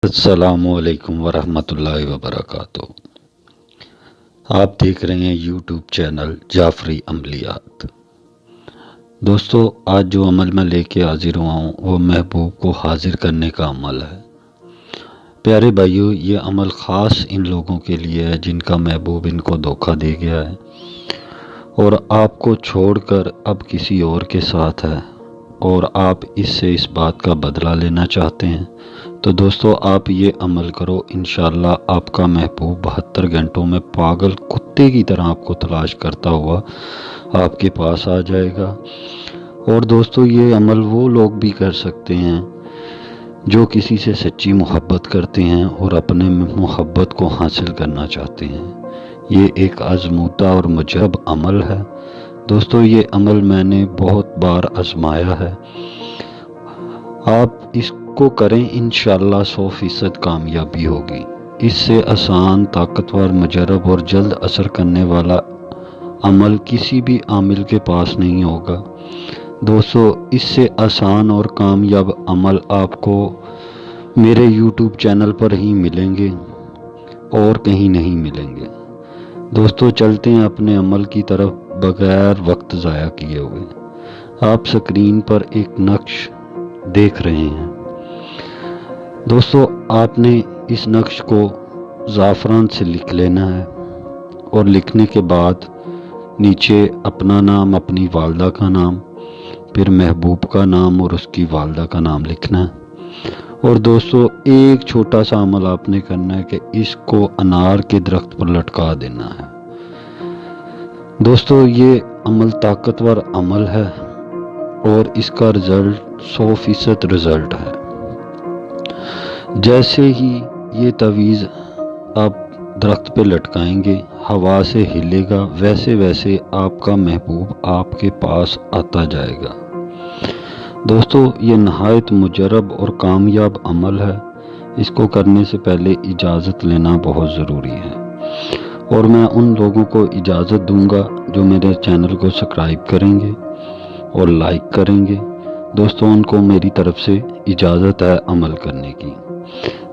السلام علیکم ورحمۃ اللہ وبرکاتہ۔ آپ دیکھ رہے ہیں یوٹیوب چینل جعفری عملیات۔ دوستو، آج جو عمل میں لے کے حاضر ہوا ہوں وہ محبوب کو حاضر کرنے کا عمل ہے۔ پیارے بھائیو، یہ عمل خاص ان لوگوں کے لیے ہے جن کا محبوب ان کو دھوکہ دے گیا ہے اور آپ کو چھوڑ کر اب کسی اور کے ساتھ ہے اور آپ اس سے اس بات کا بدلہ لینا چاہتے ہیں، تو دوستو آپ یہ عمل کرو، انشاءاللہ آپ کا محبوب 72 گھنٹوں میں پاگل کتے کی طرح آپ کو تلاش کرتا ہوا آپ کے پاس آ جائے گا۔ اور دوستو یہ عمل وہ لوگ بھی کر سکتے ہیں جو کسی سے سچی محبت کرتے ہیں اور اپنے محبت کو حاصل کرنا چاہتے ہیں۔ یہ ایک آزمودہ اور مجرب عمل ہے۔ دوستو یہ عمل میں نے بہت بار آزمایا ہے۔ آپ اس کو کریں، انشاءاللہ 100% کامیابی ہوگی۔ اس سے آسان، طاقتور، مجرب اور جلد اثر کرنے والا عمل کسی بھی عامل کے پاس نہیں ہوگا۔ دوستو اس سے آسان اور کامیاب عمل آپ کو میرے یوٹیوب چینل پر ہی ملیں گے اور کہیں نہیں ملیں گے۔ دوستو چلتے ہیں اپنے عمل کی طرف بغیر وقت ضائع کیے ہوئے۔ آپ سکرین پر ایک نقش دیکھ رہے ہیں۔ دوستو آپ نے اس نقش کو زعفران سے لکھ لینا ہے اور لکھنے کے بعد نیچے اپنا نام، اپنی والدہ کا نام، پھر محبوب کا نام اور اس کی والدہ کا نام لکھنا ہے۔ اور دوستو ایک چھوٹا سا عمل آپ نے کرنا ہے کہ اس کو انار کے درخت پر لٹکا دینا ہے۔ دوستو یہ عمل طاقتور عمل ہے اور اس کا رزلٹ 100% رزلٹ ہے۔ جیسے ہی یہ تعویذ آپ درخت پہ لٹکائیں گے، ہوا سے ہلے گا، ویسے ویسے آپ کا محبوب آپ کے پاس آتا جائے گا۔ دوستو یہ نہایت مجرب اور کامیاب عمل ہے۔ اس کو کرنے سے پہلے اجازت لینا بہت ضروری ہے اور میں ان لوگوں کو اجازت دوں گا جو میرے چینل کو سبسکرائب کریں گے اور لائک کریں گے۔ دوستو ان کو میری طرف سے اجازت ہے عمل کرنے کی۔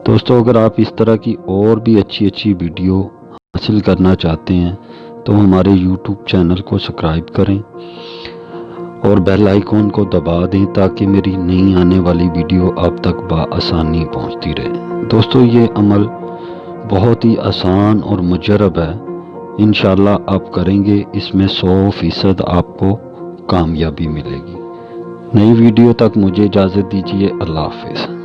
دوستو اگر آپ اس طرح کی اور بھی اچھی ویڈیو حاصل کرنا چاہتے ہیں تو ہمارے یوٹیوب چینل کو سبسکرائب کریں اور بیل آئیکن کو دبا دیں تاکہ میری نئی آنے والی ویڈیو آپ تک بآسانی پہنچتی رہے۔ دوستو یہ عمل بہت ہی آسان اور مجرب ہے، انشاءاللہ آپ کریں گے، اس میں 100% آپ کو کامیابی ملے گی۔ نئی ویڈیو تک مجھے اجازت دیجیے، اللہ حافظ۔